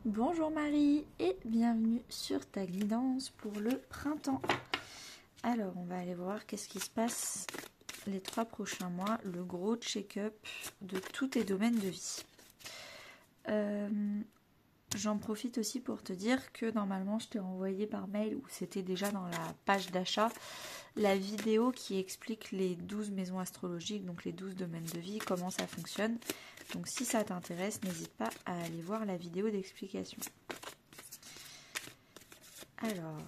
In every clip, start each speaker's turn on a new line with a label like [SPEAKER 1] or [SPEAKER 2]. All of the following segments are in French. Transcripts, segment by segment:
[SPEAKER 1] Bonjour Marie et bienvenue sur ta guidance pour le printemps. Alors on va aller voir qu'est-ce qui se passe les 3 prochains mois, le gros check-up de tous tes domaines de vie. J'en profite aussi pour te dire que normalement je t'ai envoyé par mail, ou c'était déjà dans la page d'achat, la vidéo qui explique les 12 maisons astrologiques, donc les 12 domaines de vie, comment ça fonctionne. Donc si ça t'intéresse, n'hésite pas à aller voir la vidéo d'explication. Alors...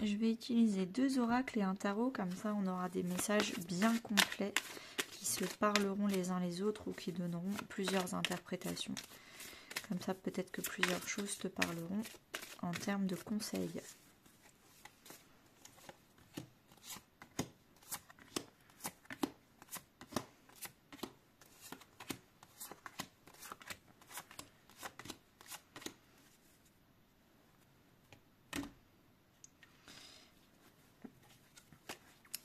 [SPEAKER 1] je vais utiliser 2 oracles et un tarot, comme ça on aura des messages bien complets qui se parleront les uns les autres ou qui donneront plusieurs interprétations. Comme ça peut-être que plusieurs choses te parleront en termes de conseils.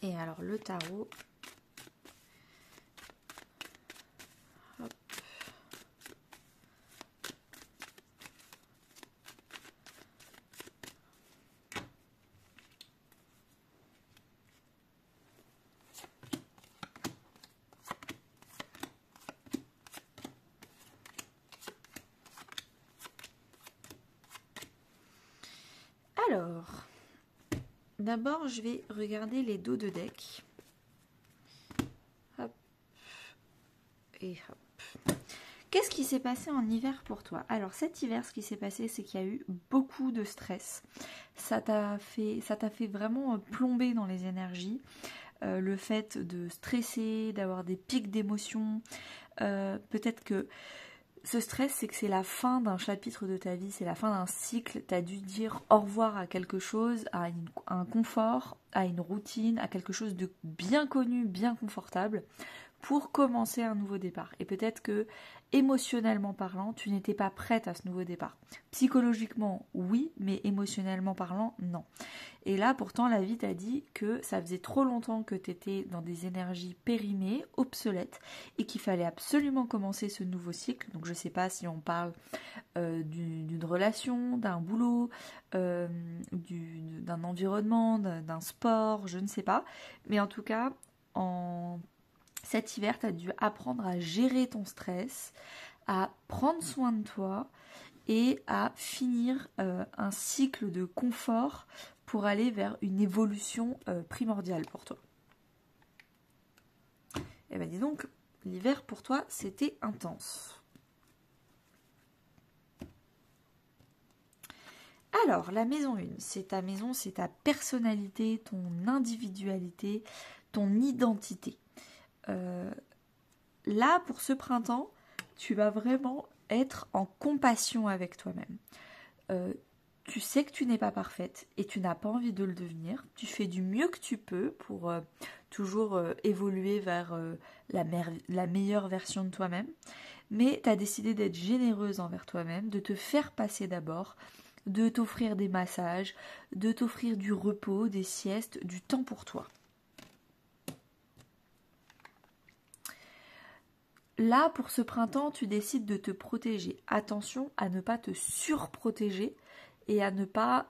[SPEAKER 1] Et alors le tarot, hop. Alors, d'abord je vais regarder les dos de deck. Hop. Et hop. Qu'est-ce qui s'est passé en hiver pour toi? Alors cet hiver, ce qui s'est passé, c'est qu'il y a eu beaucoup de stress. Ça t'a fait vraiment plomber dans les énergies. Le fait de stresser, d'avoir des pics d'émotions. Peut-être que ce stress, c'est que c'est la fin d'un chapitre de ta vie, c'est la fin d'un cycle. Tu as dû dire au revoir à quelque chose, à un confort, à une routine, à quelque chose de bien connu, bien confortable, pour commencer un nouveau départ. Et peut-être que, émotionnellement parlant, tu n'étais pas prête à ce nouveau départ. Psychologiquement, oui, mais émotionnellement parlant, non. Et là, pourtant, la vie t'a dit que ça faisait trop longtemps que tu étais dans des énergies périmées, obsolètes, et qu'il fallait absolument commencer ce nouveau cycle. Donc, je ne sais pas si on parle d'une relation, d'un boulot, d'un environnement, d'un sport, je ne sais pas. Mais en tout cas, cet hiver, tu as dû apprendre à gérer ton stress, à prendre soin de toi et à finir un cycle de confort pour aller vers une évolution primordiale pour toi. Et bien dis donc, l'hiver pour toi, c'était intense. Alors, la maison 1, c'est ta maison, c'est ta personnalité, ton individualité, ton identité. Là, pour ce printemps, tu vas vraiment être en compassion avec toi-même. Tu sais que tu n'es pas parfaite et tu n'as pas envie de le devenir. Tu fais du mieux que tu peux pour toujours évoluer vers la meilleure version de toi-même. Mais tu as décidé d'être généreuse envers toi-même, de te faire passer d'abord, de t'offrir des massages, de t'offrir du repos, des siestes, du temps pour toi. Là, pour ce printemps, tu décides de te protéger. Attention à ne pas te surprotéger et à ne pas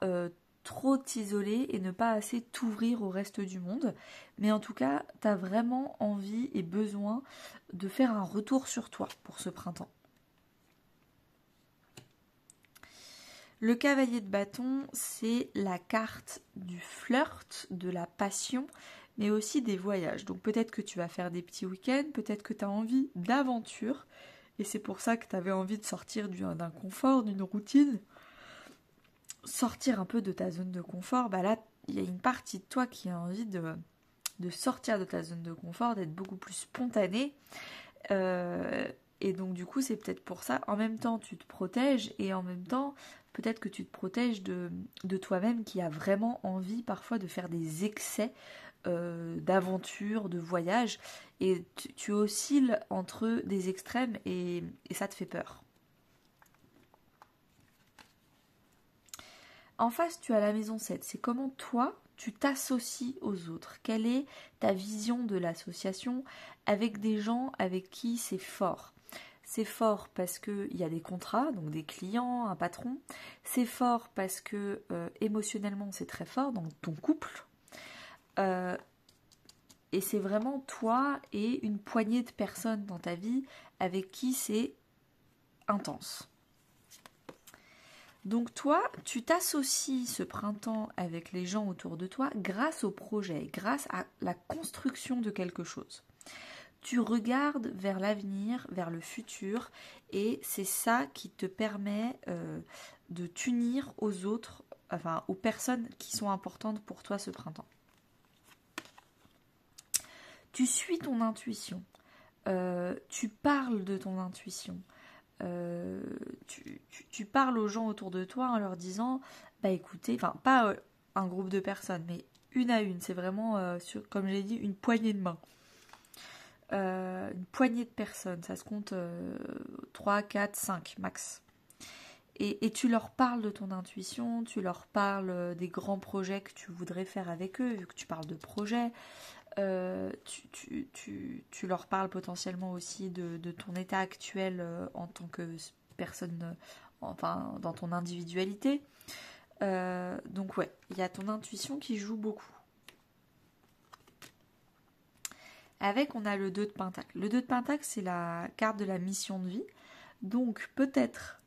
[SPEAKER 1] trop t'isoler et ne pas assez t'ouvrir au reste du monde. Mais en tout cas, tu as vraiment envie et besoin de faire un retour sur toi pour ce printemps. Le cavalier de bâton, c'est la carte du flirt, de la passion, mais aussi des voyages. Donc peut-être que tu vas faire des petits week-ends, peut-être que tu as envie d'aventure, et c'est pour ça que tu avais envie de sortir d'un confort, d'une routine, sortir un peu de ta zone de confort. Bah là, il y a une partie de toi qui a envie de de sortir de ta zone de confort, d'être beaucoup plus spontané. Et donc du coup c'est peut-être pour ça, en même temps tu te protèges et en même temps peut-être que tu te protèges de toi-même qui a vraiment envie parfois de faire des excès d'aventure, de voyage, et tu oscilles entre des extrêmes et ça te fait peur. En face, tu as la maison 7. C'est comment toi, tu t'associes aux autres. Quelle est ta vision de l'association avec des gens avec qui c'est fort? C'est fort parce qu'il y a des contrats, donc des clients, un patron. C'est fort parce que émotionnellement, c'est très fort, donc ton couple. Et c'est vraiment toi et une poignée de personnes dans ta vie avec qui c'est intense. Donc toi, tu t'associes ce printemps avec les gens autour de toi grâce au projet, grâce à la construction de quelque chose. Tu regardes vers l'avenir, vers le futur, et c'est ça qui te permet de t'unir aux autres, enfin aux personnes qui sont importantes pour toi ce printemps. Tu suis ton intuition, tu parles de ton intuition. Tu parles aux gens autour de toi en leur disant bah écoutez, enfin pas un groupe de personnes mais une à une, c'est vraiment comme j'ai dit une poignée de main, une poignée de personnes, ça se compte 3, 4, 5 max, et tu leur parles de ton intuition, tu leur parles des grands projets que tu voudrais faire avec eux vu que tu parles de projets. Tu leur parles potentiellement aussi de ton état actuel en tant que personne, enfin dans ton individualité. Donc ouais, il y a ton intuition qui joue beaucoup. Avec, on a le 2 de Pentacle. Le 2 de Pentacle, c'est la carte de la mission de vie. Donc peut-être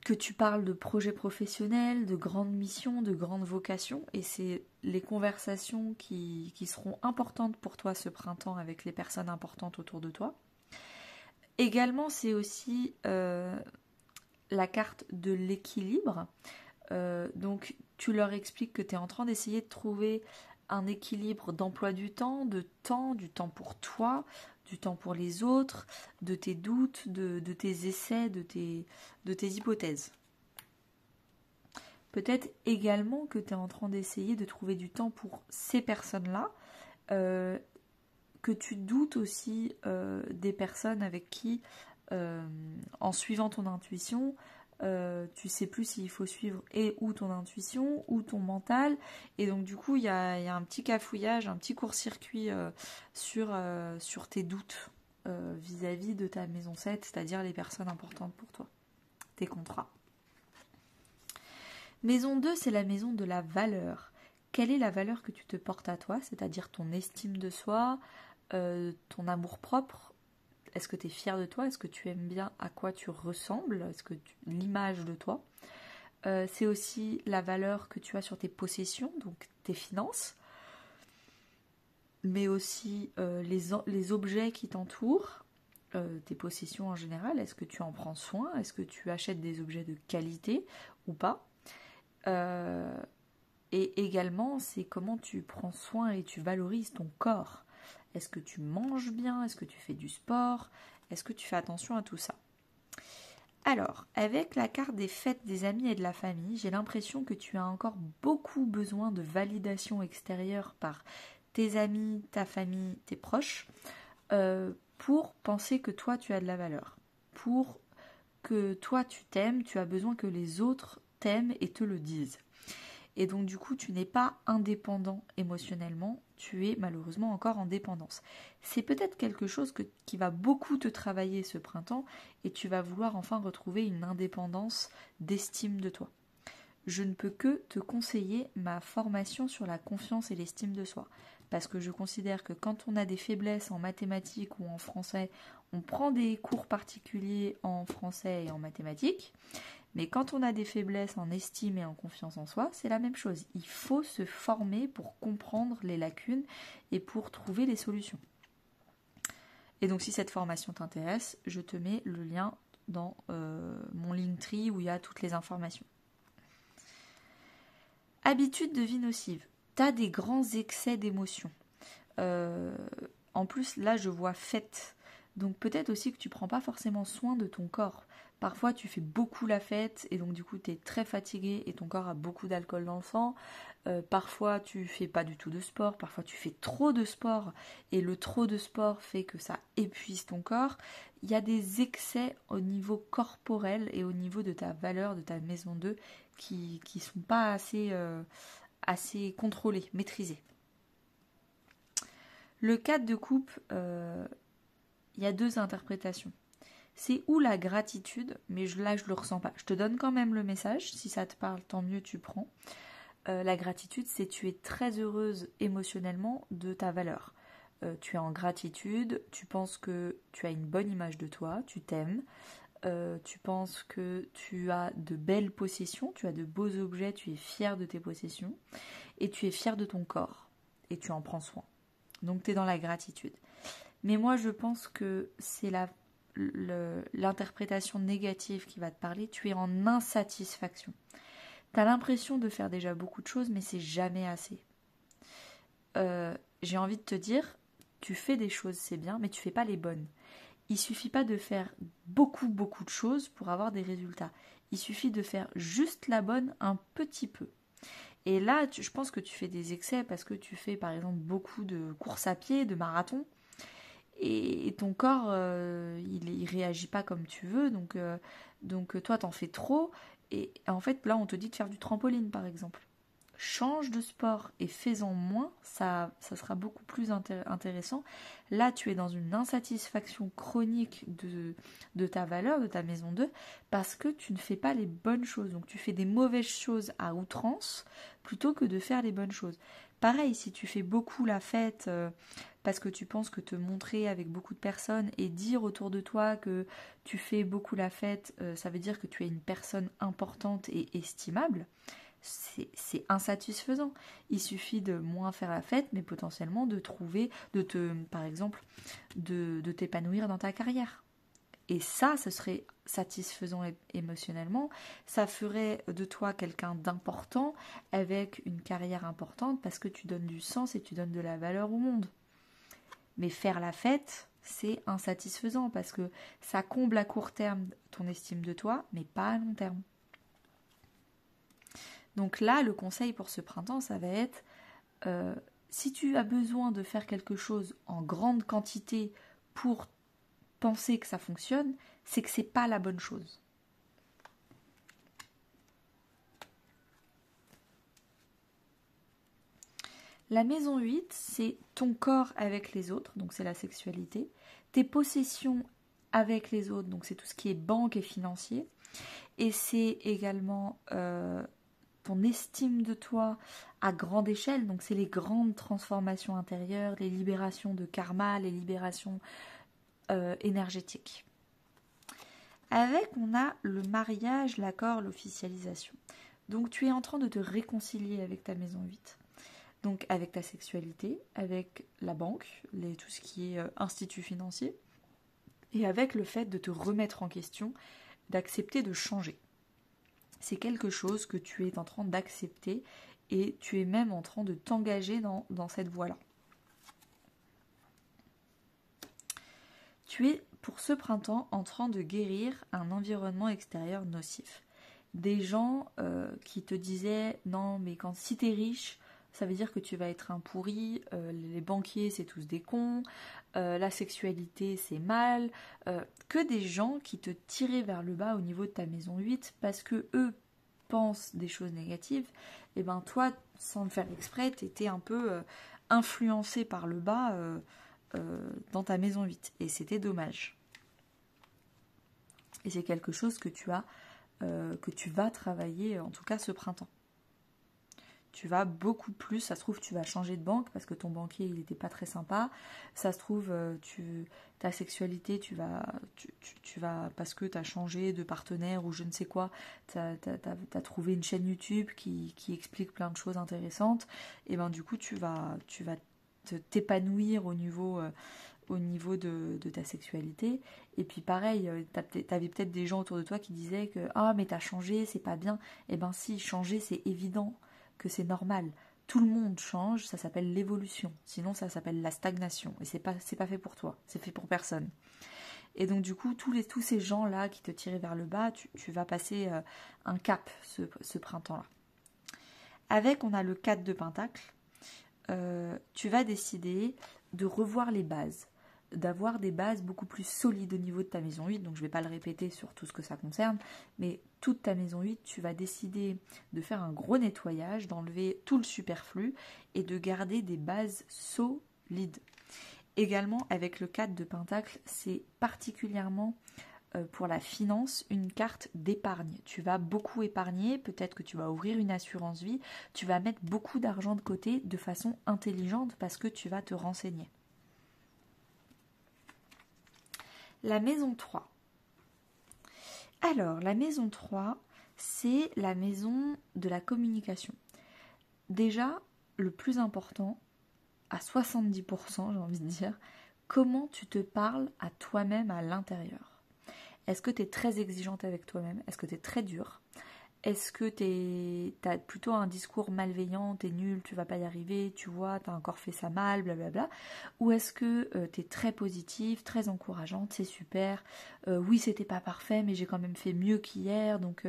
[SPEAKER 1] que tu parles de projets professionnels, de grandes missions, de grandes vocations, et c'est les conversations qui seront importantes pour toi ce printemps avec les personnes importantes autour de toi. Également, c'est aussi la carte de l'équilibre. Donc, tu leur expliques que tu es en train d'essayer de trouver un équilibre d'emploi du temps, du temps pour toi, du temps pour les autres, de tes doutes, de tes essais, de tes hypothèses. Peut-être également que tu es en train d'essayer de trouver du temps pour ces personnes-là, que tu doutes aussi des personnes avec qui, en suivant ton intuition, tu sais plus s'il faut suivre ou ton intuition ou ton mental, et donc du coup il y a un petit cafouillage, un petit court-circuit sur tes doutes vis-à-vis de ta maison 7, c'est-à-dire les personnes importantes pour toi, tes contrats. Maison 2, c'est la maison de la valeur. Quelle est la valeur que tu te portes à toi, c'est-à-dire ton estime de soi, ton amour-propre? Est-ce que tu es fier de toi? Est-ce que tu aimes bien à quoi tu ressembles? Est-ce que l'image de toi? C'est aussi la valeur que tu as sur tes possessions, donc tes finances, mais aussi les objets qui t'entourent, tes possessions en général. Est-ce que tu en prends soin? Est-ce que tu achètes des objets de qualité ou pas? Et également, c'est comment tu prends soin et tu valorises ton corps. Est-ce que tu manges bien? Est-ce que tu fais du sport? Est-ce que tu fais attention à tout ça? Alors, avec la carte des fêtes, des amis et de la famille, j'ai l'impression que tu as encore beaucoup besoin de validation extérieure par tes amis, ta famille, tes proches, pour penser que toi, tu as de la valeur. Pour que toi, tu t'aimes, tu as besoin que les autres t'aiment et te le disent. Et donc du coup, tu n'es pas indépendant émotionnellement, tu es malheureusement encore en dépendance. C'est peut-être quelque chose qui va beaucoup te travailler ce printemps, et tu vas vouloir enfin retrouver une indépendance d'estime de toi. Je ne peux que te conseiller ma formation sur la confiance et l'estime de soi. Parce que je considère que quand on a des faiblesses en mathématiques ou en français, on prend des cours particuliers en français et en mathématiques. Mais quand on a des faiblesses en estime et en confiance en soi, c'est la même chose. Il faut se former pour comprendre les lacunes et pour trouver les solutions. Et donc si cette formation t'intéresse, je te mets le lien dans mon Linktree où il y a toutes les informations. Habitude de vie nocive. t'as des grands excès d'émotions. Euh, En plus, là, je vois fête. Donc peut-être aussi que tu prends pas forcément soin de ton corps. Parfois, tu fais beaucoup la fête et donc du coup, tu es très fatigué et ton corps a beaucoup d'alcool dans le sang. Parfois, tu fais pas du tout de sport. Parfois, tu fais trop de sport et le trop de sport fait que ça épuise ton corps. Il y a des excès au niveau corporel et au niveau de ta valeur, de ta maison 2 qui sont pas assez contrôlés, maîtrisés. Le 4 de coupe, il y a deux interprétations. C'est ou la gratitude, mais là je le ressens pas. Je te donne quand même le message, si ça te parle, tant mieux, tu prends. La gratitude, c'est tu es très heureuse émotionnellement de ta valeur. Tu es en gratitude, tu penses que tu as une bonne image de toi, tu t'aimes, tu penses que tu as de belles possessions, tu as de beaux objets, tu es fier de tes possessions, et tu es fier de ton corps, et tu en prends soin. Donc tu es dans la gratitude. Mais moi je pense que c'est l'interprétation négative qui va te parler, tu es en insatisfaction. Tu as l'impression de faire déjà beaucoup de choses, mais c'est jamais assez. J'ai envie de te dire, tu fais des choses, c'est bien, mais tu fais pas les bonnes. Il suffit pas de faire beaucoup de choses pour avoir des résultats. Il suffit de faire juste la bonne un petit peu. Et là, je pense que tu fais des excès parce que tu fais par exemple beaucoup de courses à pied, de marathons, et ton corps, il réagit pas comme tu veux, donc toi, t'en fais trop. Et en fait, là, on te dit de faire du trampoline, par exemple. Change de sport et fais-en moins, ça sera beaucoup plus intéressant. Là, tu es dans une insatisfaction chronique de ta valeur, de ta maison 2, parce que tu ne fais pas les bonnes choses. Donc, tu fais des mauvaises choses à outrance plutôt que de faire les bonnes choses. Pareil, si tu fais beaucoup la fête parce que tu penses que te montrer avec beaucoup de personnes et dire autour de toi que tu fais beaucoup la fête, ça veut dire que tu es une personne importante et estimable. C'est insatisfaisant. Il suffit de moins faire la fête, mais potentiellement de trouver, par exemple, de t'épanouir dans ta carrière. Et ça, ce serait satisfaisant émotionnellement. Ça ferait de toi quelqu'un d'important, avec une carrière importante, parce que tu donnes du sens et tu donnes de la valeur au monde. Mais faire la fête, c'est insatisfaisant, parce que ça comble à court terme ton estime de toi, mais pas à long terme. Donc là, le conseil pour ce printemps, ça va être, si tu as besoin de faire quelque chose en grande quantité pour penser que ça fonctionne, c'est que c'est pas la bonne chose. La maison 8, c'est ton corps avec les autres, donc c'est la sexualité, tes possessions avec les autres, donc c'est tout ce qui est banque et financier, et c'est également ton estime de toi à grande échelle, donc c'est les grandes transformations intérieures, les libérations de karma, les libérations énergétiques. Avec, on a le mariage, l'accord, l'officialisation. Donc tu es en train de te réconcilier avec ta maison 8. Donc avec ta sexualité, avec la banque, tout ce qui est institut financier, et avec le fait de te remettre en question, d'accepter de changer. C'est quelque chose que tu es en train d'accepter et tu es même en train de t'engager dans cette voie-là. Tu es, pour ce printemps, en train de guérir un environnement extérieur nocif. Des gens qui te disaient « Non, mais si t'es riche, ça veut dire que tu vas être un pourri, les banquiers, c'est tous des cons, la sexualité, c'est mal. » Que des gens qui te tiraient vers le bas au niveau de ta maison 8 parce que eux pensent des choses négatives, et ben toi, sans le faire exprès, t'étais un peu influencé par le bas dans ta maison 8. Et c'était dommage. Et c'est quelque chose que tu vas travailler, en tout cas ce printemps. Tu vas beaucoup plus, ça se trouve tu vas changer de banque parce que ton banquier il n'était pas très sympa, ça se trouve ta sexualité tu vas parce que tu as changé de partenaire ou je ne sais quoi, tu as trouvé une chaîne YouTube qui explique plein de choses intéressantes, et ben du coup tu vas t'épanouir au niveau de ta sexualité. Et puis pareil, t'avais peut-être des gens autour de toi qui disaient que ah mais t'as changé, c'est pas bien. Et ben si, changer c'est évident que c'est normal. tout le monde change, ça s'appelle l'évolution. Sinon, ça s'appelle la stagnation. Et c'est pas fait pour toi, c'est fait pour personne. Et donc du coup, tous ces gens-là qui te tiraient vers le bas, tu vas passer un cap ce printemps-là. Avec, on a le 4 de Pentacle. Tu vas décider de revoir les bases, d'avoir des bases beaucoup plus solides au niveau de ta maison 8. Donc je ne vais pas le répéter sur tout ce que ça concerne, mais toute ta maison 8, tu vas décider de faire un gros nettoyage, d'enlever tout le superflu et de garder des bases solides. Également, avec le 4 de Pentacle, c'est particulièrement pour la finance une carte d'épargne. Tu vas beaucoup épargner, peut-être que tu vas ouvrir une assurance vie, tu vas mettre beaucoup d'argent de côté de façon intelligente parce que tu vas te renseigner. La maison 3. Alors, la maison 3, c'est la maison de la communication. Déjà, le plus important, à 70%, j'ai envie de dire, comment tu te parles à toi-même à l'intérieur. Est-ce que tu es très exigeante avec toi-même? Est-ce que tu es très dure? Est-ce que tu as plutôt un discours malveillant, t'es nul, tu vas pas y arriver, tu vois, t'as encore fait ça mal, blablabla? Ou est-ce que tu es très positive, très encourageante, c'est super, oui c'était pas parfait mais j'ai quand même fait mieux qu'hier, donc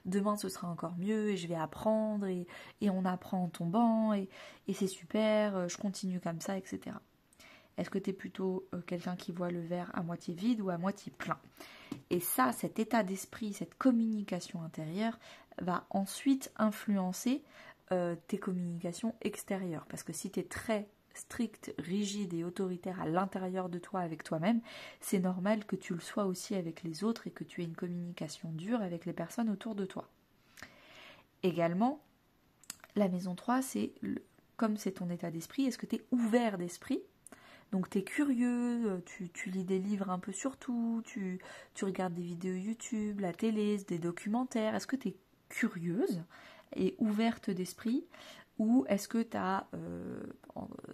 [SPEAKER 1] demain ce sera encore mieux et je vais apprendre et on apprend en tombant et c'est super, je continue comme ça, etc. Est-ce que tu es plutôt quelqu'un qui voit le verre à moitié vide ou à moitié plein? Et ça, cet état d'esprit, cette communication intérieure va ensuite influencer tes communications extérieures. Parce que si tu es très strict, rigide et autoritaire à l'intérieur de toi avec toi-même, c'est normal que tu le sois aussi avec les autres et que tu aies une communication dure avec les personnes autour de toi. Également, la maison 3, comme c'est ton état d'esprit, est-ce que tu es ouvert d'esprit? Donc tu es curieux, tu lis des livres un peu sur tout, tu regardes des vidéos YouTube, la télé, des documentaires. Est-ce que tu es curieuse et ouverte d'esprit? Ou est-ce que tu as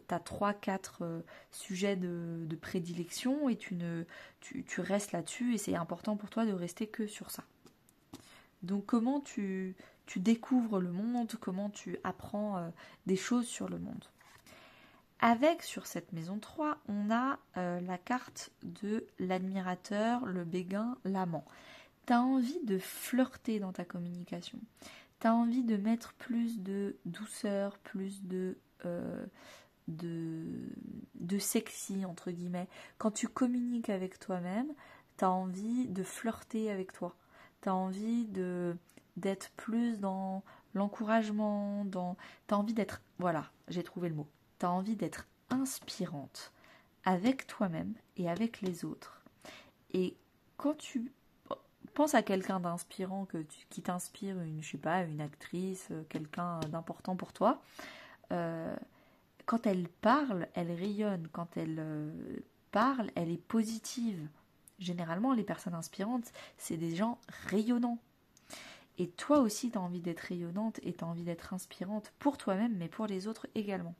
[SPEAKER 1] 3-4 sujets de prédilection et tu restes là-dessus et c'est important pour toi de rester que sur ça? Donc comment tu découvres le monde, comment tu apprends des choses sur le monde? Avec, sur cette maison 3, on a la carte de l'admirateur, le béguin, l'amant. Tu as envie de flirter dans ta communication. Tu as envie de mettre plus de douceur, plus de sexy, entre guillemets. Quand tu communiques avec toi-même, tu as envie de flirter avec toi. Tu as envie d'être plus dans l'encouragement, tu as envie d'être... Voilà, j'ai trouvé le mot. Tu as envie d'être inspirante avec toi-même et avec les autres. Et quand tu penses à quelqu'un d'inspirant qui t'inspire, une actrice, quelqu'un d'important pour toi, quand elle parle, elle rayonne. Quand elle parle, elle est positive. Généralement, les personnes inspirantes, c'est des gens rayonnants. Et toi aussi, tu as envie d'être rayonnante et tu as envie d'être inspirante pour toi-même, mais pour les autres également.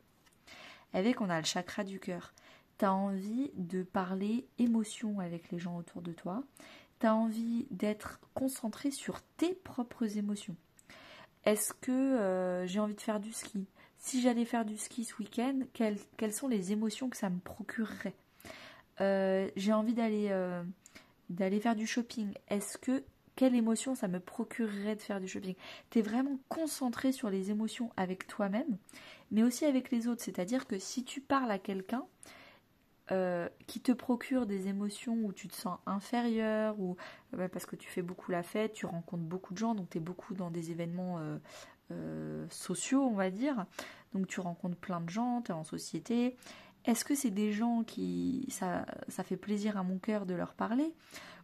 [SPEAKER 1] Avec, on a le chakra du cœur. Tu as envie de parler émotion avec les gens autour de toi. Tu as envie d'être concentré sur tes propres émotions. Est-ce que j'ai envie de faire du ski? Si j'allais faire du ski ce week-end, quelles sont les émotions que ça me procurerait? J'ai envie d'aller faire du shopping. Quelle émotion ça me procurerait de faire du shopping? Tu es vraiment concentré sur les émotions avec toi-même, mais aussi avec les autres. C'est-à-dire que si tu parles à quelqu'un qui te procure des émotions où tu te sens inférieur, ou parce que tu fais beaucoup la fête, tu rencontres beaucoup de gens, donc tu es beaucoup dans des événements sociaux, on va dire. Donc tu rencontres plein de gens, tu es en société. Est-ce que c'est des gens ça fait plaisir à mon cœur de leur parler?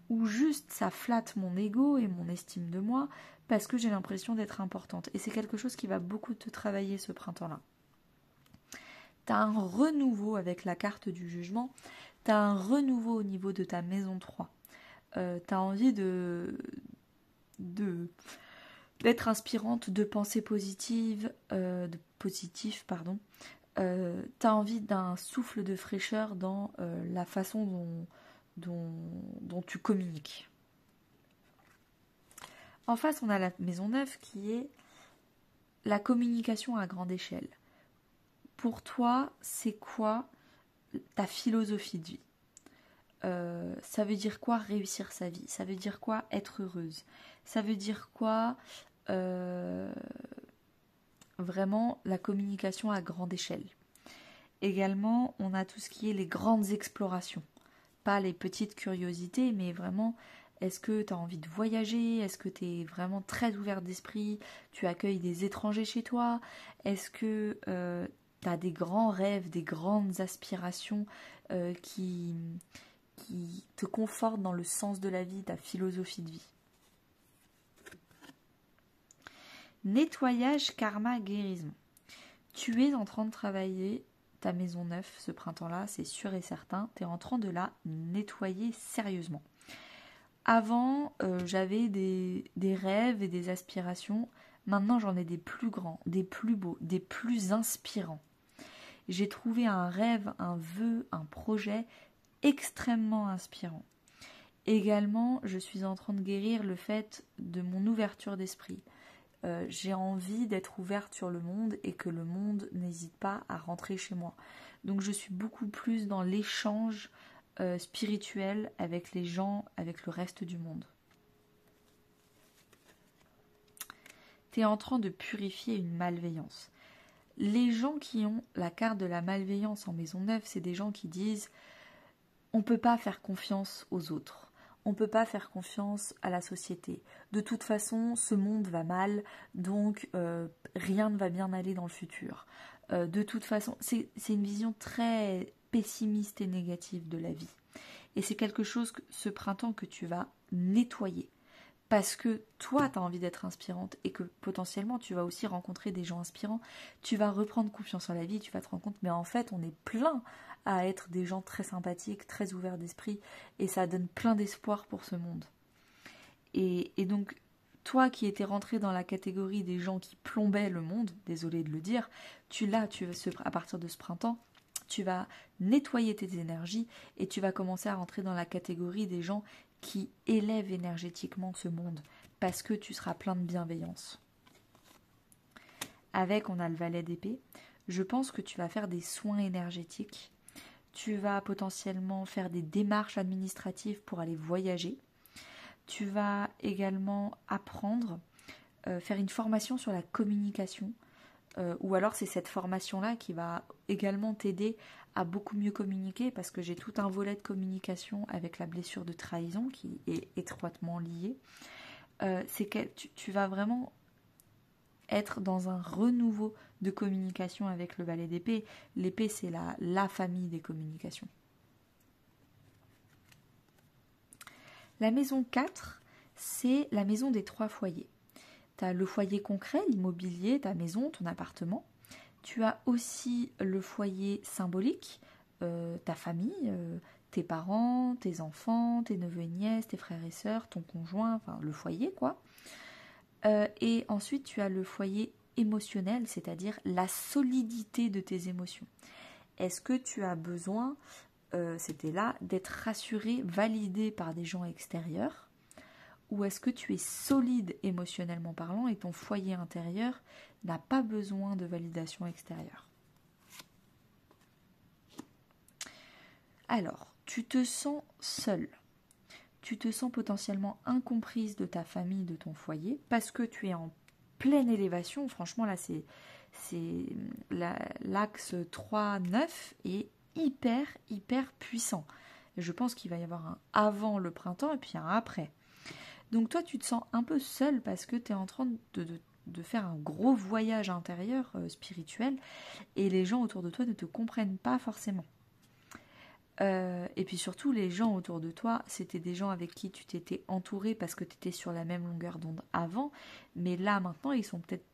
[SPEAKER 1] Ou juste ça flatte mon ego et mon estime de moi parce que j'ai l'impression d'être importante. Et c'est quelque chose qui va beaucoup te travailler ce printemps-là. Tu as un renouveau avec la carte du jugement, tu as un renouveau au niveau de ta maison 3. Tu as envie d'être inspirante, de pensée positive, tu as envie d'un souffle de fraîcheur dans la façon dont tu communiques. En face, on a la maison 9 qui est la communication à grande échelle. Pour toi, c'est quoi ta philosophie de vie? Ça veut dire quoi réussir sa vie? Ça veut dire quoi être heureuse? Ça veut dire quoi vraiment la communication à grande échelle? Également, on a tout ce qui est les grandes explorations. Pas les petites curiosités, mais vraiment, est-ce que tu as envie de voyager? Est-ce que tu es vraiment très ouvert d'esprit? Tu accueilles des étrangers chez toi? Est-ce que tu as des grands rêves, des grandes aspirations qui te confortent dans le sens de la vie, ta philosophie de vie? Nettoyage, karma, guérison. Tu es en train de travailler ta maison neuve ce printemps-là, c'est sûr et certain. Tu es en train de la nettoyer sérieusement. Avant, j'avais des rêves et des aspirations. Maintenant, j'en ai des plus grands, des plus beaux, des plus inspirants. J'ai trouvé un rêve, un vœu, un projet extrêmement inspirant. Également, je suis en train de guérir le fait de mon ouverture d'esprit. J'ai envie d'être ouverte sur le monde et que le monde n'hésite pas à rentrer chez moi. Donc je suis beaucoup plus dans l'échange spirituel avec les gens, avec le reste du monde. Tu es en train de purifier une malveillance. Les gens qui ont la carte de la malveillance en maison neuve, c'est des gens qui disent on ne peut pas faire confiance aux autres. On ne peut pas faire confiance à la société. De toute façon, ce monde va mal, donc rien ne va bien aller dans le futur. De toute façon, c'est une vision très pessimiste et négative de la vie. Et c'est quelque chose, ce printemps, que tu vas nettoyer. Parce que toi, tu as envie d'être inspirante et que potentiellement, tu vas aussi rencontrer des gens inspirants. Tu vas reprendre confiance en la vie, tu vas te rendre compte, mais en fait, on est plein à être des gens très sympathiques, très ouverts d'esprit, et ça donne plein d'espoir pour ce monde. Et donc, toi qui étais rentré dans la catégorie des gens qui plombaient le monde, désolé de le dire, à partir de ce printemps, tu vas nettoyer tes énergies et tu vas commencer à rentrer dans la catégorie des gens qui élèvent énergétiquement ce monde, parce que tu seras plein de bienveillance. Avec, on a le valet d'épée. Je pense que tu vas faire des soins énergétiques. Tu vas potentiellement faire des démarches administratives pour aller voyager. Tu vas également apprendre, faire une formation sur la communication. Ou alors c'est cette formation-là qui va également t'aider à beaucoup mieux communiquer, parce que j'ai tout un volet de communication avec la blessure de trahison qui est étroitement liée. C'est que tu vas vraiment être dans un renouveau de communication avec le valet d'épée. L'épée, c'est la famille des communications. La maison 4, c'est la maison des 3 foyers. Tu as le foyer concret, l'immobilier, ta maison, ton appartement. Tu as aussi le foyer symbolique, ta famille, tes parents, tes enfants, tes neveux et nièces, tes frères et sœurs, ton conjoint, enfin le foyer quoi. Et ensuite tu as le foyer émotionnel, c'est-à-dire la solidité de tes émotions. Est-ce que tu as besoin, c'était là, d'être rassuré, validé par des gens extérieurs, ou est-ce que tu es solide émotionnellement parlant et ton foyer intérieur n'a pas besoin de validation extérieure? Alors, tu te sens seule. Tu te sens potentiellement incomprise de ta famille, de ton foyer, parce que tu es en pleine élévation. Franchement, là, c'est l'axe 3-9 est hyper puissant. Et je pense qu'il va y avoir un avant le printemps et puis un après. Donc toi, tu te sens un peu seule parce que tu es en train de faire un gros voyage intérieur spirituel, et les gens autour de toi ne te comprennent pas forcément. Et puis surtout, les gens autour de toi, c'était des gens avec qui tu t'étais entouré parce que tu étais sur la même longueur d'onde avant, mais là maintenant, ils sont peut-être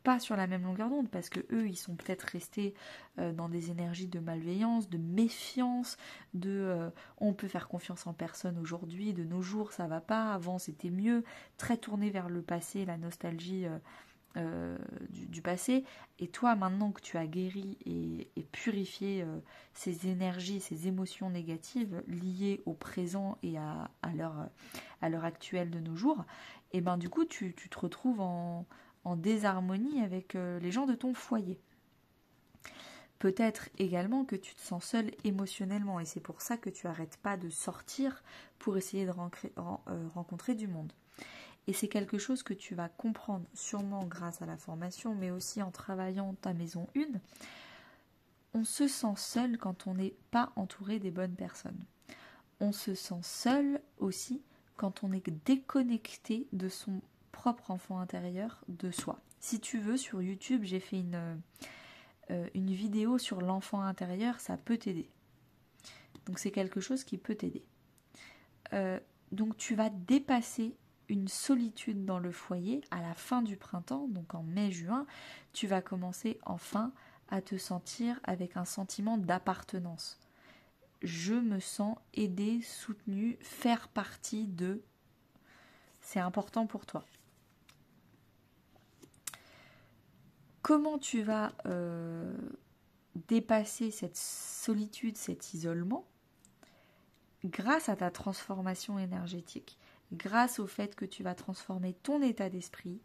[SPEAKER 1] pas sur la même longueur d'onde parce que eux, ils sont peut-être restés dans des énergies de malveillance, de méfiance, on peut faire confiance en personne aujourd'hui, de nos jours ça va pas, avant c'était mieux, très tourné vers le passé, la nostalgie du passé. Et toi, maintenant que tu as guéri et purifié ces énergies, ces émotions négatives liées au présent et à l'heure actuelle de nos jours, et ben du coup tu te retrouves en désharmonie avec les gens de ton foyer. Peut-être également que tu te sens seul émotionnellement et c'est pour ça que tu n'arrêtes pas de sortir pour essayer de rencontrer du monde. Et c'est quelque chose que tu vas comprendre sûrement grâce à la formation, mais aussi en travaillant ta maison 1. On se sent seul quand on n'est pas entouré des bonnes personnes. On se sent seul aussi quand on est déconnecté de son propre enfant intérieur, de soi. Si tu veux, sur YouTube, j'ai fait une vidéo sur l'enfant intérieur, ça peut t'aider. Donc c'est quelque chose qui peut t'aider. Donc tu vas dépasser une solitude dans le foyer à la fin du printemps, donc en mai-juin, tu vas commencer enfin à te sentir avec un sentiment d'appartenance. Je me sens aidée, soutenue, faire partie de... C'est important pour toi. Comment tu vas dépasser cette solitude, cet isolement? Grâce à ta transformation énergétique, grâce au fait que tu vas transformer ton état d'esprit,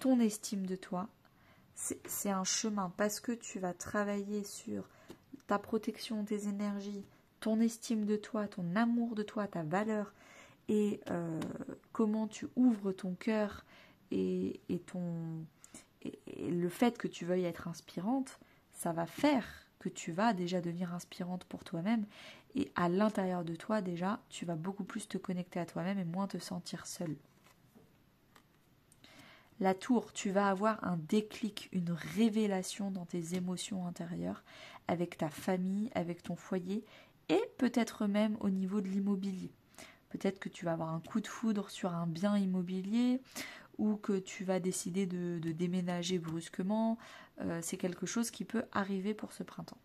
[SPEAKER 1] ton estime de toi. C'est un chemin parce que tu vas travailler sur ta protection, tes énergies, ton estime de toi, ton amour de toi, ta valeur et comment tu ouvres ton cœur et le fait que tu veuilles être inspirante, ça va faire que tu vas déjà devenir inspirante pour toi-même et à l'intérieur de toi déjà, tu vas beaucoup plus te connecter à toi-même et moins te sentir seule. La tour, tu vas avoir un déclic, une révélation dans tes émotions intérieures avec ta famille, avec ton foyer et peut-être même au niveau de l'immobilier. Peut-être que tu vas avoir un coup de foudre sur un bien immobilier ou que tu vas décider de déménager brusquement. C'est quelque chose qui peut arriver pour ce printemps.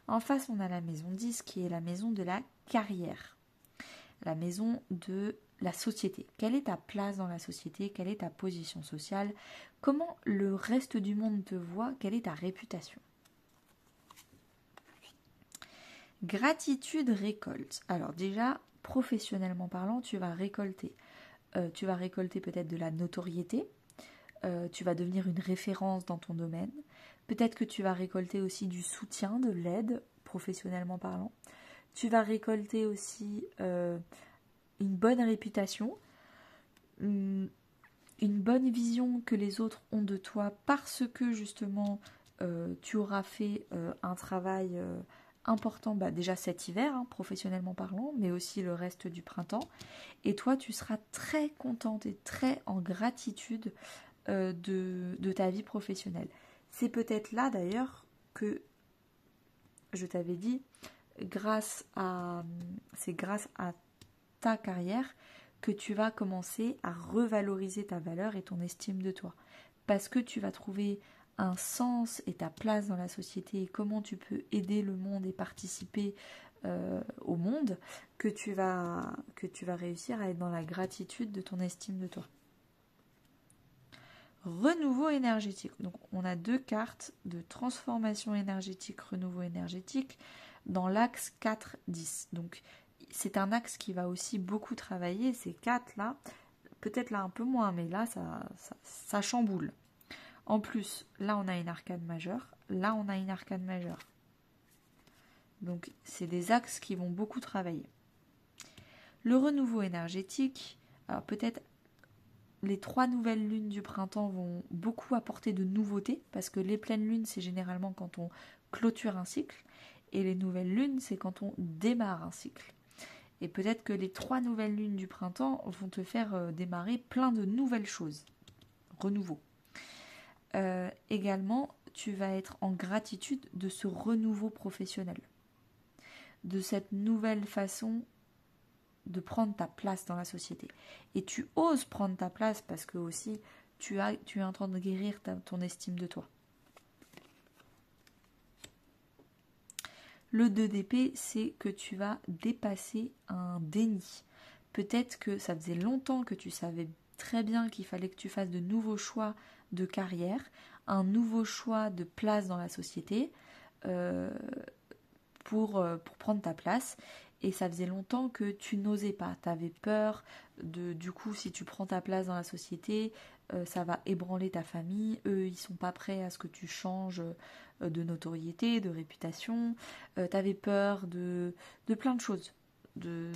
[SPEAKER 1] En face, on a la maison 10 qui est la maison de la carrière, la maison de la société. Quelle est ta place dans la société? Quelle est ta position sociale? Comment le reste du monde te voit? Quelle est ta réputation? Gratitude récolte. Alors déjà, professionnellement parlant, tu vas récolter. Tu vas récolter peut-être de la notoriété. Tu vas devenir une référence dans ton domaine. Peut-être que tu vas récolter aussi du soutien, de l'aide, professionnellement parlant. Tu vas récolter aussi une bonne réputation, une bonne vision que les autres ont de toi parce que justement tu auras fait un travail important déjà cet hiver, hein, professionnellement parlant, mais aussi le reste du printemps. Et toi, tu seras très contente et très en gratitude de ta vie professionnelle. C'est peut-être là d'ailleurs que je t'avais dit, c'est grâce à ta carrière que tu vas commencer à revaloriser ta valeur et ton estime de toi. Parce que tu vas trouver un sens et ta place dans la société et comment tu peux aider le monde et participer au monde que tu vas réussir à être dans la gratitude de ton estime de toi. Renouveau énergétique. Donc on a 2 cartes de transformation énergétique, renouveau énergétique dans l'axe 4-10. Donc c'est un axe qui va aussi beaucoup travailler, ces 4 là, peut-être là un peu moins, mais là ça chamboule. En plus, là on a une arcane majeure, là on a une arcane majeure. Donc c'est des axes qui vont beaucoup travailler. Le renouveau énergétique, alors peut-être les 3 nouvelles lunes du printemps vont beaucoup apporter de nouveautés, parce que les pleines lunes, c'est généralement quand on clôture un cycle, et les nouvelles lunes, c'est quand on démarre un cycle. Et peut-être que les 3 nouvelles lunes du printemps vont te faire démarrer plein de nouvelles choses. Renouveau. Également, tu vas être en gratitude de ce renouveau professionnel, de cette nouvelle façon de prendre ta place dans la société. Et tu oses prendre ta place parce que aussi tu es en train de guérir ton estime de toi. Le 2 d'épée, c'est que tu vas dépasser un déni. Peut-être que ça faisait longtemps que tu savais très bien qu'il fallait que tu fasses de nouveaux choix de carrière, un nouveau choix de place dans la société pour prendre ta place. et ça faisait longtemps que tu n'osais pas. Tu avais peur du coup, si tu prends ta place dans la société, ça va ébranler ta famille. Eux, ils sont pas prêts à ce que tu changes de notoriété, de réputation. Tu avais peur de plein de choses,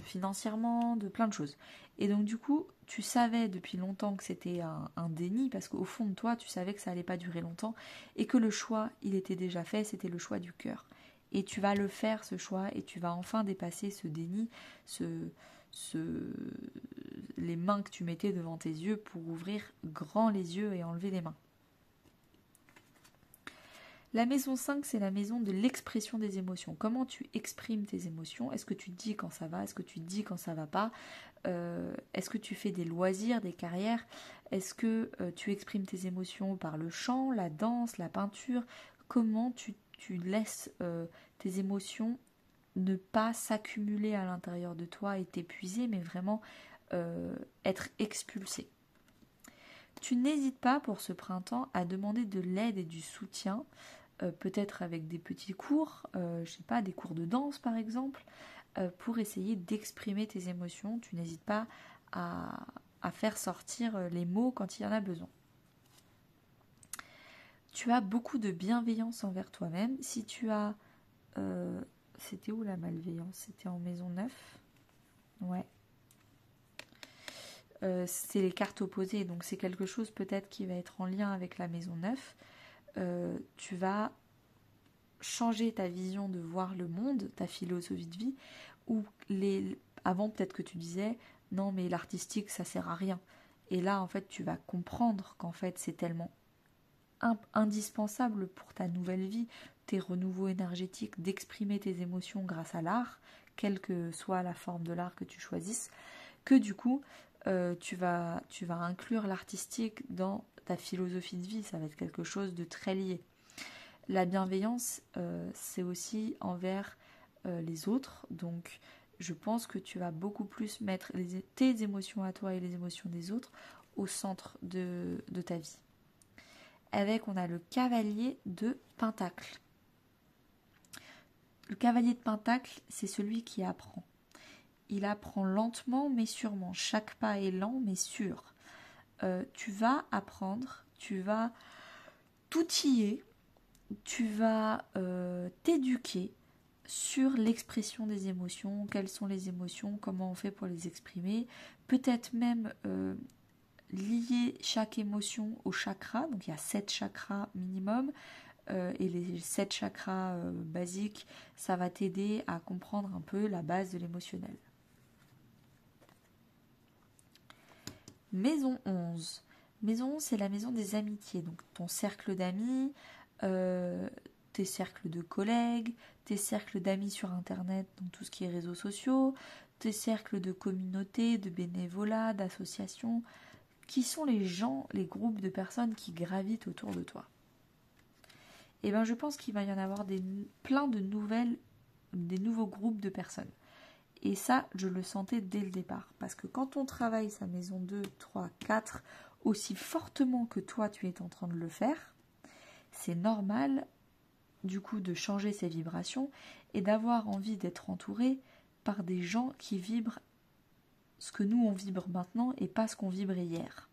[SPEAKER 1] financièrement, de plein de choses. Et donc du coup, tu savais depuis longtemps que c'était un déni, parce qu'au fond de toi, tu savais que ça allait pas durer longtemps, et que le choix, il était déjà fait, c'était le choix du cœur. Et tu vas le faire, ce choix, et tu vas enfin dépasser ce déni, les mains que tu mettais devant tes yeux pour ouvrir grand les yeux et enlever les mains. La maison 5, c'est la maison de l'expression des émotions. Comment tu exprimes tes émotions? Est-ce que tu dis quand ça va? Est-ce que tu dis quand ça va pas? Est-ce que tu fais des loisirs, des carrières? Est-ce que tu exprimes tes émotions par le chant, la danse, la peinture? Comment tu laisses tes émotions ne pas s'accumuler à l'intérieur de toi et t'épuiser, mais vraiment être expulsées? Tu n'hésites pas pour ce printemps à demander de l'aide et du soutien, peut-être avec des petits cours, je sais pas, des cours de danse par exemple, pour essayer d'exprimer tes émotions. Tu n'hésites pas à faire sortir les mots quand il y en a besoin. Tu as beaucoup de bienveillance envers toi-même. Si tu as... c'était où la malveillance? C'était en maison 9. Ouais. C'est les cartes opposées, donc c'est quelque chose peut-être qui va être en lien avec la maison 9. Tu vas changer ta vision de voir le monde, ta philosophie de vie, ou avant peut-être que tu disais non mais l'artistique ça sert à rien, et là en fait tu vas comprendre qu'en fait c'est tellement indispensable pour ta nouvelle vie, tes renouveaux énergétiques, d'exprimer tes émotions grâce à l'art, quelle que soit la forme de l'art que tu choisisses, que du coup tu vas inclure l'artistique dans ta philosophie de vie. Ça va être quelque chose de très lié. La bienveillance, c'est aussi envers les autres. Donc, je pense que tu vas beaucoup plus mettre tes émotions à toi et les émotions des autres au centre de ta vie. On a le cavalier de Pentacle. Le cavalier de Pentacle, c'est celui qui apprend. Il apprend lentement mais sûrement. Chaque pas est lent mais sûr. Tu vas apprendre, tu vas t'outiller, tu vas t'éduquer sur l'expression des émotions, quelles sont les émotions, comment on fait pour les exprimer, peut-être même lier chaque émotion au chakra. Donc il y a 7 chakras minimum, et les 7 chakras basiques, ça va t'aider à comprendre un peu la base de l'émotionnel. Maison 11. Maison 11, c'est la maison des amitiés. Donc ton cercle d'amis, tes cercles de collègues, tes cercles d'amis sur Internet, donc tout ce qui est réseaux sociaux, tes cercles de communauté, de bénévolat, d'associations. Qui sont les gens, les groupes de personnes qui gravitent autour de toi? Et bien je pense qu'il va y en avoir plein des nouveaux groupes de personnes. Et ça, je le sentais dès le départ. Parce que quand on travaille sa maison 2, 3, 4, aussi fortement que toi, tu es en train de le faire, c'est normal, du coup, de changer ses vibrations et d'avoir envie d'être entouré par des gens qui vibrent ce que nous, on vibre maintenant et pas ce qu'on vibrait hier.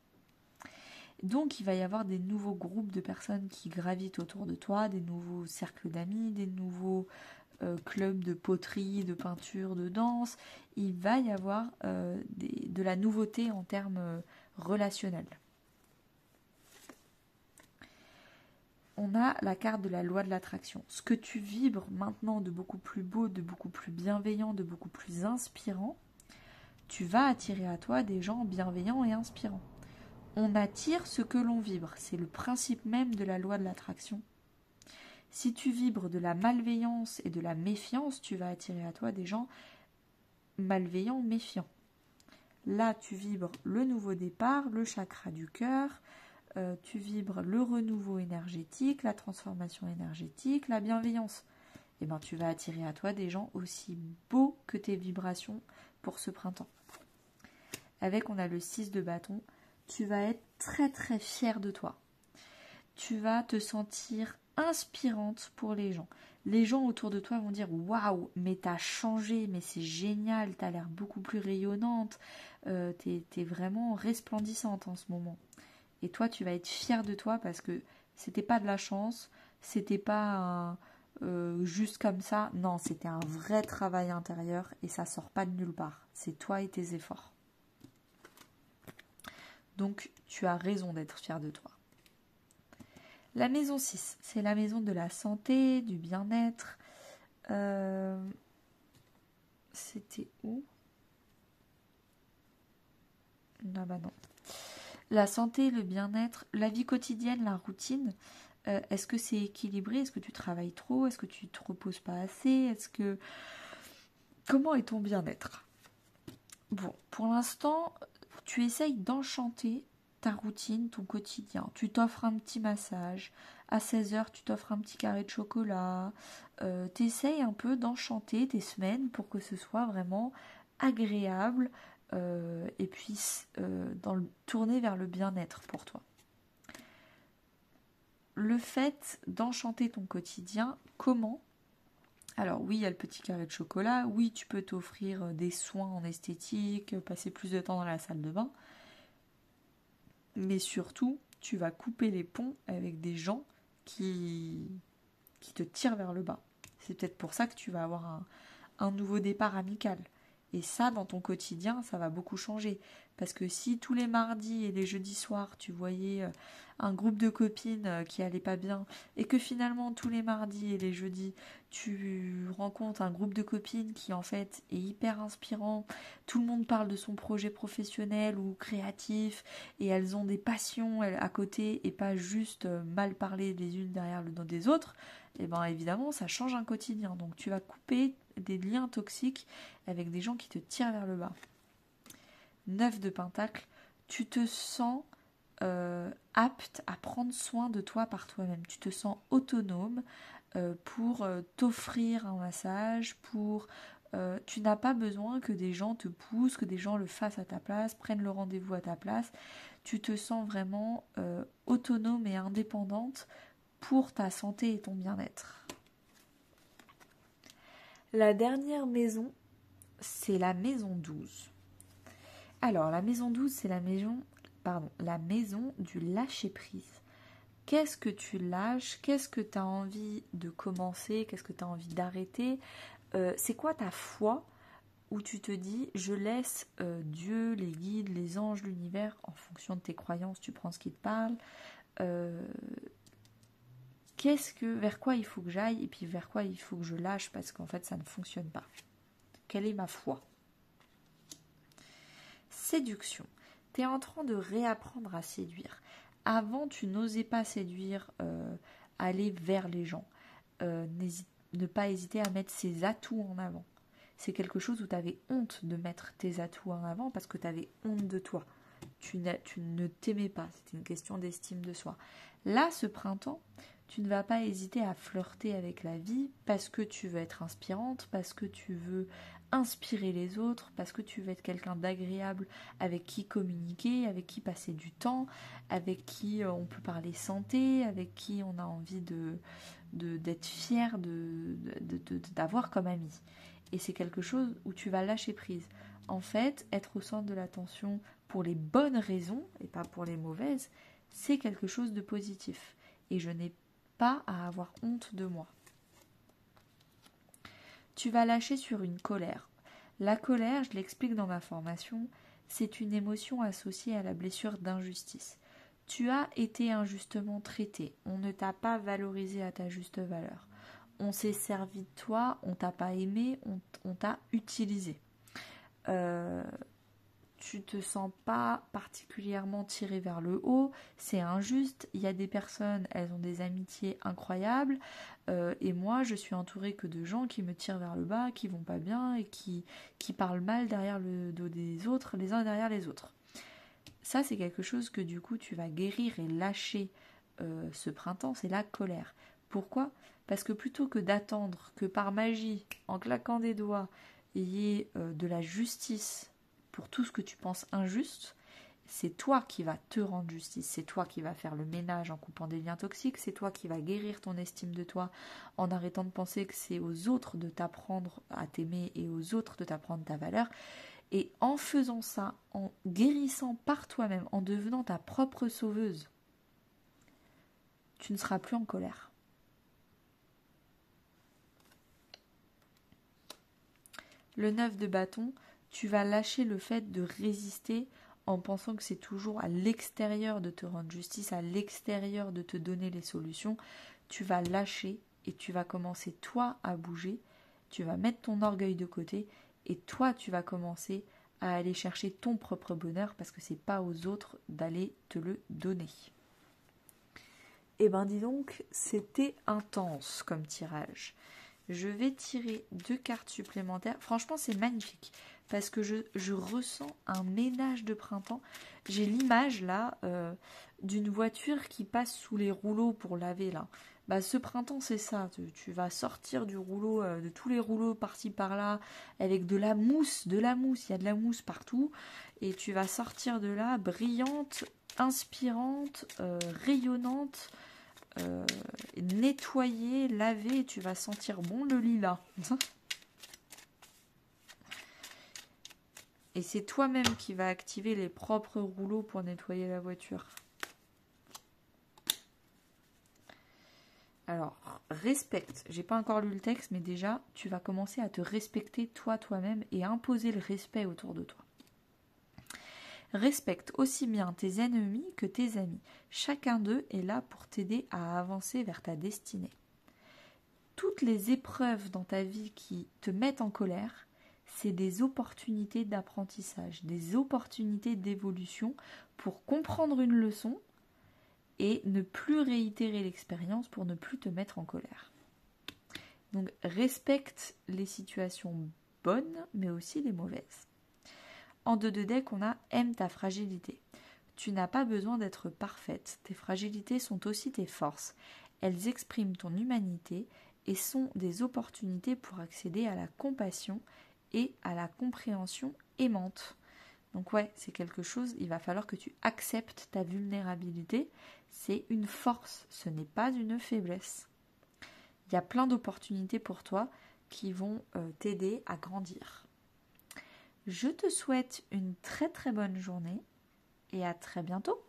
[SPEAKER 1] Donc, il va y avoir des nouveaux groupes de personnes qui gravitent autour de toi, des nouveaux cercles d'amis, des nouveaux club de poterie, de peinture, de danse. Il va y avoir de la nouveauté en termes relationnels. On a la carte de la loi de l'attraction. Ce que tu vibres maintenant de beaucoup plus beau, de beaucoup plus bienveillant, de beaucoup plus inspirant, tu vas attirer à toi des gens bienveillants et inspirants. On attire ce que l'on vibre. C'est le principe même de la loi de l'attraction. Si tu vibres de la malveillance et de la méfiance, tu vas attirer à toi des gens malveillants, méfiants. Là, tu vibres le nouveau départ, le chakra du cœur, tu vibres le renouveau énergétique, la transformation énergétique, la bienveillance. Et bien, tu vas attirer à toi des gens aussi beaux que tes vibrations pour ce printemps. On a le 6 de bâton. Tu vas être très très fier de toi. Tu vas te sentir inspirante pour les gens. Les gens autour de toi vont dire waouh, mais t'as changé, mais c'est génial, t'as l'air beaucoup plus rayonnante, t'es vraiment resplendissante en ce moment. Et toi, tu vas être fier de toi parce que c'était pas de la chance, c'était pas juste comme ça. Non, c'était un vrai travail intérieur et ça sort pas de nulle part. C'est toi et tes efforts. Donc, tu as raison d'être fier de toi. La maison 6, c'est la maison de la santé, du bien-être. C'était où? Ah bah non. La santé, le bien-être, la vie quotidienne, la routine. Est-ce que c'est équilibré? Est-ce que tu travailles trop? Est-ce que tu te reposes pas assez? Comment est ton bien-être? Bon, pour l'instant, tu essayes d'enchanter ta routine, ton quotidien. Tu t'offres un petit massage. À 16h, tu t'offres un petit carré de chocolat. Tu essayes un peu d'enchanter tes semaines pour que ce soit vraiment agréable et puis tourner vers le bien-être pour toi. Le fait d'enchanter ton quotidien, comment? Alors oui, il y a le petit carré de chocolat, oui, tu peux t'offrir des soins en esthétique, passer plus de temps dans la salle de bain, mais surtout, tu vas couper les ponts avec des gens qui te tirent vers le bas. C'est peut-être pour ça que tu vas avoir un nouveau départ amical. Et ça, dans ton quotidien, ça va beaucoup changer. Parce que si tous les mardis et les jeudis soirs, tu voyais un groupe de copines qui allait pas bien, et que finalement, tous les mardis et les jeudis, tu rencontres un groupe de copines qui, en fait, est hyper inspirant, tout le monde parle de son projet professionnel ou créatif, et elles ont des passions à côté, et pas juste mal parler les unes derrière le dos des autres, et bien évidemment, ça change un quotidien. Donc tu vas couper des liens toxiques avec des gens qui te tirent vers le bas. 9 de pentacle, tu te sens apte à prendre soin de toi par toi-même. Tu te sens autonome pour t'offrir un massage, tu n'as pas besoin que des gens te poussent, que des gens le fassent à ta place, prennent le rendez-vous à ta place. Tu te sens vraiment autonome et indépendante pour ta santé et ton bien-être. La dernière maison, c'est la maison 12. Alors, la maison 12, c'est la maison du lâcher-prise. Qu'est-ce que tu lâches? Qu'est-ce que tu as envie de commencer? Qu'est-ce que tu as envie d'arrêter? C'est quoi ta foi où tu te dis, je laisse Dieu, les guides, les anges, l'univers, en fonction de tes croyances, tu prends ce qui te parle. Vers quoi il faut que j'aille et puis vers quoi il faut que je lâche parce qu'en fait ça ne fonctionne pas. Quelle est ma foi? Séduction. Tu es en train de réapprendre à séduire. Avant, tu n'osais pas séduire, aller vers les gens. Ne pas hésiter à mettre ses atouts en avant. C'est quelque chose où tu avais honte de mettre tes atouts en avant parce que tu avais honte de toi. Tu ne t'aimais pas. C'était une question d'estime de soi. Là, ce printemps, tu ne vas pas hésiter à flirter avec la vie parce que tu veux être inspirante, parce que tu veux inspirer les autres, parce que tu veux être quelqu'un d'agréable avec qui communiquer, avec qui passer du temps, avec qui on peut parler santé, avec qui on a envie d'être fier d'avoir comme ami. Et c'est quelque chose où tu vas lâcher prise. En fait, être au centre de l'attention pour les bonnes raisons et pas pour les mauvaises, c'est quelque chose de positif. Et je n'ai pas à avoir honte de moi. Tu vas lâcher sur une colère. La colère, je l'explique dans ma formation, c'est une émotion associée à la blessure d'injustice. Tu as été injustement traité, on ne t'a pas valorisé à ta juste valeur. On s'est servi de toi, on t'a pas aimé, on t'a utilisé. Tu te sens pas particulièrement tiré vers le haut, c'est injuste, il y a des personnes, elles ont des amitiés incroyables, et moi je suis entourée que de gens qui me tirent vers le bas, qui vont pas bien et qui parlent mal derrière le dos des autres, les uns derrière les autres. Ça c'est quelque chose que du coup tu vas guérir et lâcher ce printemps, c'est la colère. Pourquoi? Parce que plutôt que d'attendre que par magie, en claquant des doigts, il y ait de la justice pour tout ce que tu penses injuste, c'est toi qui vas te rendre justice, c'est toi qui vas faire le ménage en coupant des liens toxiques, c'est toi qui vas guérir ton estime de toi en arrêtant de penser que c'est aux autres de t'apprendre à t'aimer et aux autres de t'apprendre ta valeur. Et en faisant ça, en guérissant par toi-même, en devenant ta propre sauveuse, tu ne seras plus en colère. Le 9 de bâton, tu vas lâcher le fait de résister en pensant que c'est toujours à l'extérieur de te rendre justice, à l'extérieur de te donner les solutions. Tu vas lâcher et tu vas commencer toi à bouger, tu vas mettre ton orgueil de côté et toi tu vas commencer à aller chercher ton propre bonheur parce que c'est pas aux autres d'aller te le donner. Eh ben dis donc, c'était intense comme tirage. Je vais tirer 2 cartes supplémentaires. Franchement, c'est magnifique parce que je ressens un ménage de printemps. J'ai l'image là d'une voiture qui passe sous les rouleaux pour laver là. Bah, ce printemps, c'est ça. Tu vas sortir du rouleau, de tous les rouleaux par-ci par-là, avec de la mousse. Il y a de la mousse partout. Et tu vas sortir de là brillante, inspirante, rayonnante. Nettoyer, laver, tu vas sentir bon le lilas. Et c'est toi-même qui vas activer les propres rouleaux pour nettoyer la voiture. Alors, respecte. J'ai pas encore lu le texte, mais déjà, tu vas commencer à te respecter toi-même et imposer le respect autour de toi. Respecte aussi bien tes ennemis que tes amis. Chacun d'eux est là pour t'aider à avancer vers ta destinée. Toutes les épreuves dans ta vie qui te mettent en colère, c'est des opportunités d'apprentissage, des opportunités d'évolution pour comprendre une leçon et ne plus réitérer l'expérience pour ne plus te mettre en colère. Donc respecte les situations bonnes mais aussi les mauvaises. En 2 de deck, on a aime ta fragilité. Tu n'as pas besoin d'être parfaite. Tes fragilités sont aussi tes forces. Elles expriment ton humanité et sont des opportunités pour accéder à la compassion et à la compréhension aimante. Donc ouais, c'est quelque chose, il va falloir que tu acceptes ta vulnérabilité. C'est une force, ce n'est pas une faiblesse. Il y a plein d'opportunités pour toi qui vont t'aider à grandir. Je te souhaite une très très bonne journée et à très bientôt.